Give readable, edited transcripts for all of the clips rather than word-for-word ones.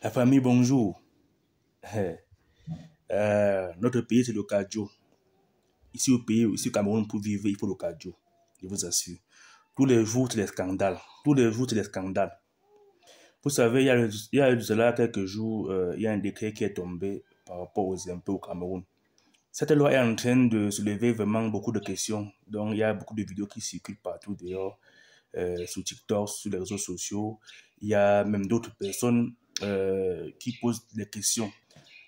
La famille, bonjour. Notre pays, c'est le cardio. Ici au pays, ici au Cameroun, pour vivre, il faut le cardio. Je vous assure. Tous les jours, c'est des scandales. Tous les jours, c'est des scandales. Vous savez, il y a de cela quelques jours, il y a un décret qui est tombé par rapport aux impôts au Cameroun. Cette loi est en train de soulever vraiment beaucoup de questions. Donc, il y a beaucoup de vidéos qui circulent partout dehors, sur TikTok, sur les réseaux sociaux. Il y a même d'autres personnes qui posent des questions.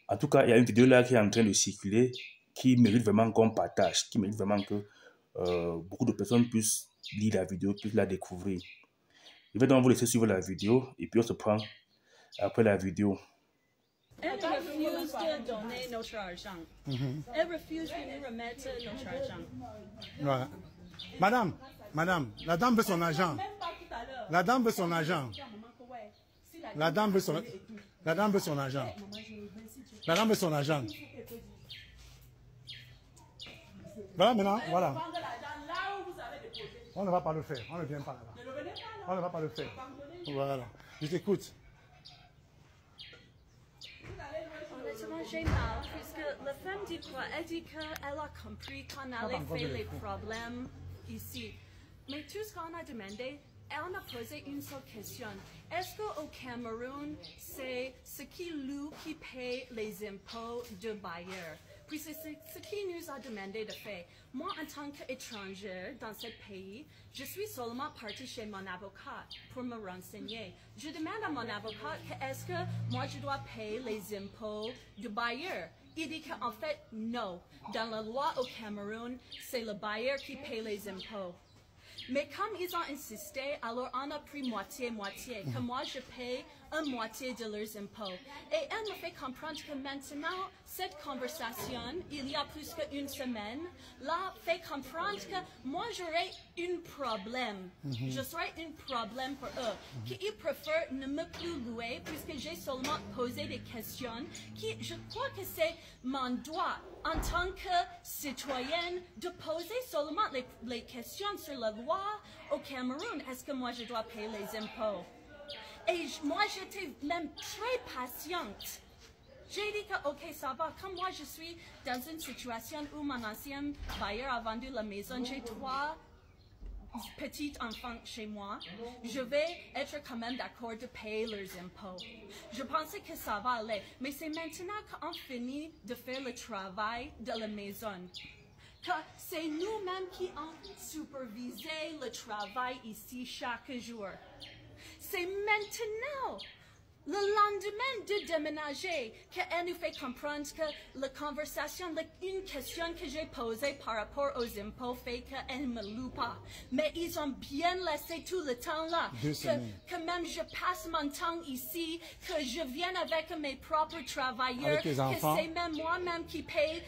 En tout cas, il y a une vidéo là qui est en train de circuler qui mérite vraiment qu'on partage, qui mérite vraiment que beaucoup de personnes puissent lire la vidéo, puissent la découvrir. Je vais donc vous laisser suivre la vidéo et puis on se prend après la vidéo. Elle refuse de donner notre argent. Elle refuse de nous remettre notre argent. Ouais. Madame, la dame veut son argent. La dame veut son argent. La dame veut son argent. La dame veut son argent. Voilà maintenant, voilà. On ne va pas le faire. On ne vient pas là-bas. On ne va pas le faire. Voilà. Je t'écoute. Honnêtement, j'ai mal, puisque la femme dit quoi? Elle dit qu'elle a compris qu'on allait faire les problèmes ici. Mais tout ce qu'on a demandé, on a posé une seule question. Est-ce qu'au Cameroun, c'est ce qui loue qui paye les impôts de bailleurs? Puis c'est ce qui nous a demandé de faire. Moi, en tant qu'étranger dans ce pays, je suis seulement partie chez mon avocat pour me renseigner. Je demande à mon avocat est-ce que moi je dois payer les impôts de bailleur? Il dit qu'en fait, non. Dans la loi au Cameroun, c'est le bailleur qui paye les impôts. Mais comme ils ont insisté, alors on a pris moitié-moitié, que moi je paye une moitié de leurs impôts. Et elle me fait comprendre que maintenant, cette conversation, il y a plus qu'une semaine, là, fait comprendre que moi j'aurais un problème. Je serais un problème pour eux. Qu'ils préfèrent ne me plus louer puisque j'ai seulement posé des questions qui, je crois que c'est mon droit en tant que citoyenne de poser seulement les questions sur la loi au Cameroun. Est-ce que moi je dois payer les impôts? Et moi j'étais même très patiente. J'ai dit que ok ça va, comme moi je suis dans une situation où mon ancien bailleur a vendu la maison, j'ai 3 petits enfants chez moi, je vais être quand même d'accord de payer leurs impôts. Je pensais que ça va aller, mais c'est maintenant qu'on finit de faire le travail de la maison. Que c'est nous-mêmes qui avons supervisé le travail ici chaque jour. C'est maintenant, le lendemain de déménager, qu'elle nous fait comprendre que la conversation, une question que j'ai posée par rapport aux impôts fait qu'elle ne me loue pas. Mais ils ont bien laissé tout le temps là. Que même je passe mon temps ici, que je vienne avec mes propres travailleurs, que c'est même moi-même qui paye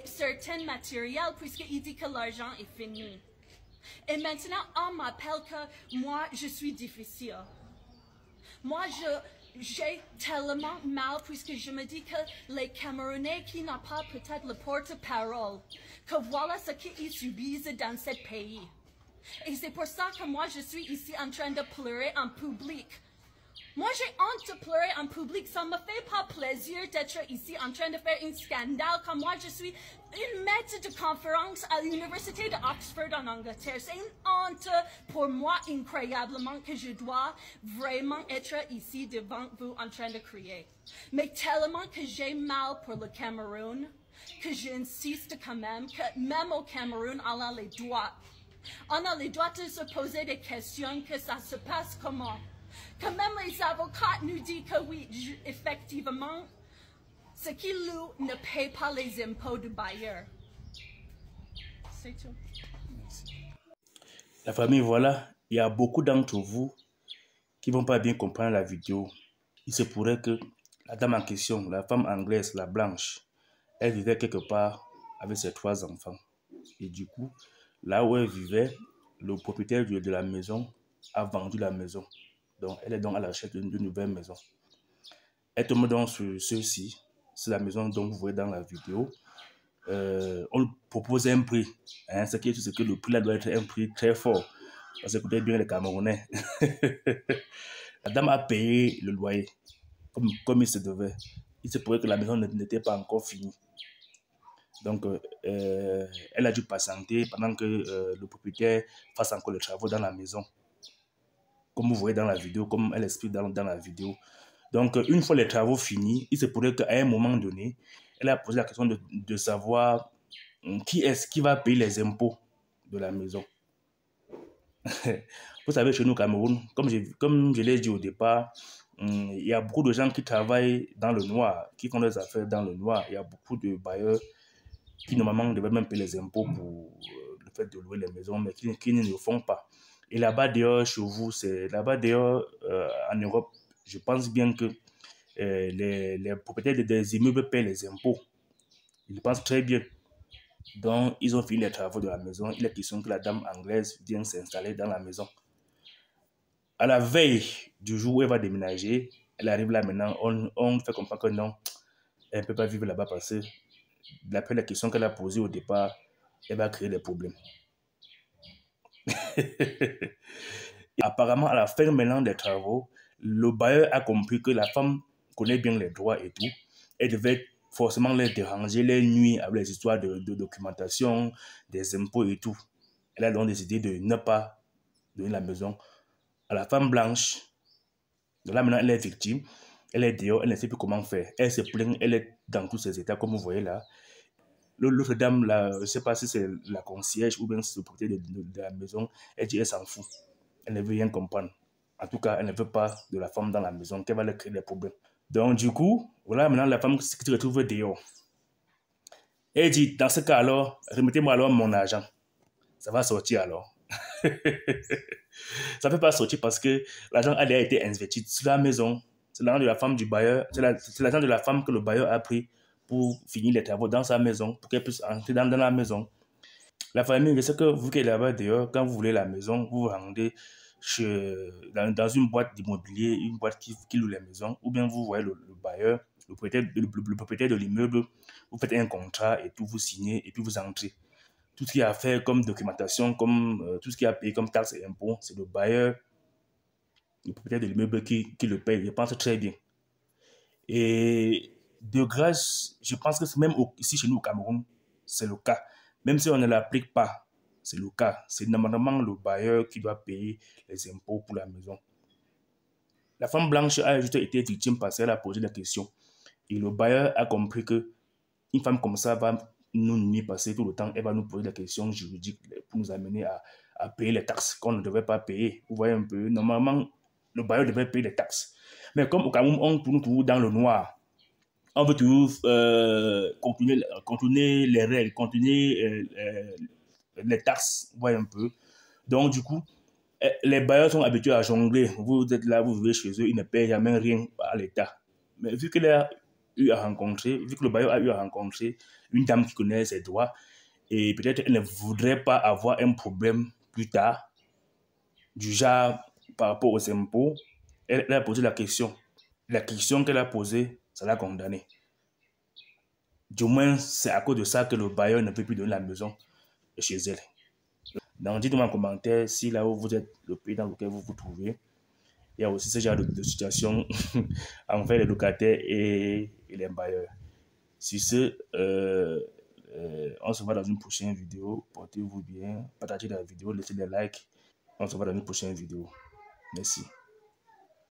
certains matériels puisqu'il dit que l'argent est fini. Et maintenant, on m'appelle que moi, je suis difficile. Moi, j'ai tellement mal puisque je me dis que les Camerounais qui n'ont pas peut-être le porte-parole, que voilà ce qu'ils subissent dans ce pays. Et c'est pour ça que moi, je suis ici en train de pleurer en public. Moi, j'ai honte de pleurer en public. Ça ne me fait pas plaisir d'être ici en train de faire un scandale comme moi. Je suis une maître de conférence à l'université d'Oxford en Angleterre. C'est une honte pour moi incroyablement que je dois vraiment être ici devant vous en train de crier. Mais tellement que j'ai mal pour le Cameroun, que j'insiste quand même que même au Cameroun, on a les droits. On a les droits de se poser des questions, que ça se passe comment. Que même les avocats nous disent que oui, effectivement, ceux qui louent ne paient pas les impôts du bailleur. C'est tout. La famille, voilà, il y a beaucoup d'entre vous qui ne vont pas bien comprendre la vidéo. Il se pourrait que la dame en question, la femme anglaise, la blanche, elle vivait quelque part avec ses 3 enfants. Et du coup, là où elle vivait, le propriétaire de la maison a vendu la maison. Donc, elle est donc à la recherche d'une nouvelle maison. Elle tombe donc sur ceci. C'est la maison dont vous voyez dans la vidéo. On lui propose un prix. Hein, ce qui est ce que le prix là doit être un prix très fort. Parce que écoutez bien les Camerounais. La dame a payé le loyer. comme il se devait. Il se pourrait que la maison n'était pas encore finie. Donc, elle a dû patienter pendant que le propriétaire fasse encore les travaux dans la maison. Comme vous voyez dans la vidéo, comme elle explique dans la vidéo. Donc, une fois les travaux finis, il se pourrait qu'à un moment donné, elle a posé la question de savoir qui est-ce qui va payer les impôts de la maison. Vous savez, chez nous au Cameroun, comme je l'ai dit au départ, il y a beaucoup de gens qui travaillent dans le noir, qui font des affaires dans le noir. Il y a beaucoup de bailleurs qui normalement devaient même payer les impôts pour le fait de louer les maisons, mais qui ne le font pas. Et là-bas d'ailleurs, chez vous, là-bas d'ailleurs, en Europe, je pense bien que les propriétaires des immeubles paient les impôts. Ils le pensent très bien. Donc, ils ont fini les travaux de la maison. Il est question que la dame anglaise vienne s'installer dans la maison. À la veille du jour où elle va déménager, elle arrive là maintenant, on fait comprendre que non, elle ne peut pas vivre là-bas parce que d'après la question qu'elle a posée au départ, elle va créer des problèmes. Apparemment, à la fin maintenant des travaux, le bailleur a compris que la femme connaît bien les droits et tout. Elle devait forcément les déranger, les nuire avec les histoires de documentation, des impôts et tout. Elle a donc décidé de ne pas donner la maison à la femme blanche. Donc là, maintenant, elle est victime. Elle est dehors, elle ne sait plus comment faire. Elle se plaint, elle est dans tous ses états, comme vous voyez là. L'autre dame, là, je ne sais pas si c'est la concierge ou bien si c'est le propriétaire de la maison, elle dit qu'elle s'en fout. Elle ne veut rien comprendre. En tout cas, elle ne veut pas de la femme dans la maison, qu'elle va leur créer des problèmes. Donc, du coup, voilà maintenant la femme qui se retrouve dehors. Elle dit, dans ce cas alors, remettez-moi alors mon argent. Ça va sortir alors. Ça ne peut pas sortir parce que l'argent a déjà été investi sur la maison. C'est l'argent de la femme du bailleur. C'est l'argent de la femme que le bailleur a pris pour finir les travaux dans sa maison, pour qu'elle puisse entrer dans la maison. La famille, je sais que vous qui êtes là-bas d'ailleurs, quand vous voulez la maison, vous vous rendez dans une boîte d'immobilier, une boîte qui loue les maisons, ou bien vous voyez le bailleur, le propriétaire de l'immeuble, vous faites un contrat et tout, vous signez et puis vous entrez. Tout ce qu'il y a à faire comme documentation, comme tout ce qu'il y a à payer comme taxes et impôts, c'est le bailleur, le propriétaire de l'immeuble qui le paye. Je pense très bien. Et de grâce, je pense que même ici chez nous au Cameroun, c'est le cas. Même si on ne l'applique pas, c'est le cas. C'est normalement le bailleur qui doit payer les impôts pour la maison. La femme blanche a juste été victime parce qu'elle a posé la question. Et le bailleur a compris que une femme comme ça va nous nuire passer tout le temps. Elle va nous poser des questions juridiques pour nous amener à payer les taxes qu'on ne devait pas payer. Vous voyez un peu, normalement, le bailleur devait payer les taxes. Mais comme au Cameroun, on tourne toujours dans le noir. On veut toujours continuer les règles, continuer les taxes, vous voyez un peu. Donc, du coup, les bailleurs sont habitués à jongler. Vous êtes là, vous vivez chez eux, ils ne payent jamais rien à l'État. Mais vu qu'il a eu à rencontrer, vu que le bailleur a eu à rencontrer une dame qui connaît ses droits, et peut-être elle ne voudrait pas avoir un problème plus tard, du genre par rapport aux impôts, elle a posé la question. La question qu'elle a posée, ça l'a condamnée. Du moins, c'est à cause de ça que le bailleur ne peut plus donner la maison chez elle. Donc, dites-moi en commentaire si là où vous êtes, le pays dans lequel vous vous trouvez, il y a aussi ce genre de situation envers les locataires et les bailleurs. Sur ce, on se voit dans une prochaine vidéo. Portez-vous bien, partagez la vidéo, laissez des likes. On se voit dans une prochaine vidéo. Merci.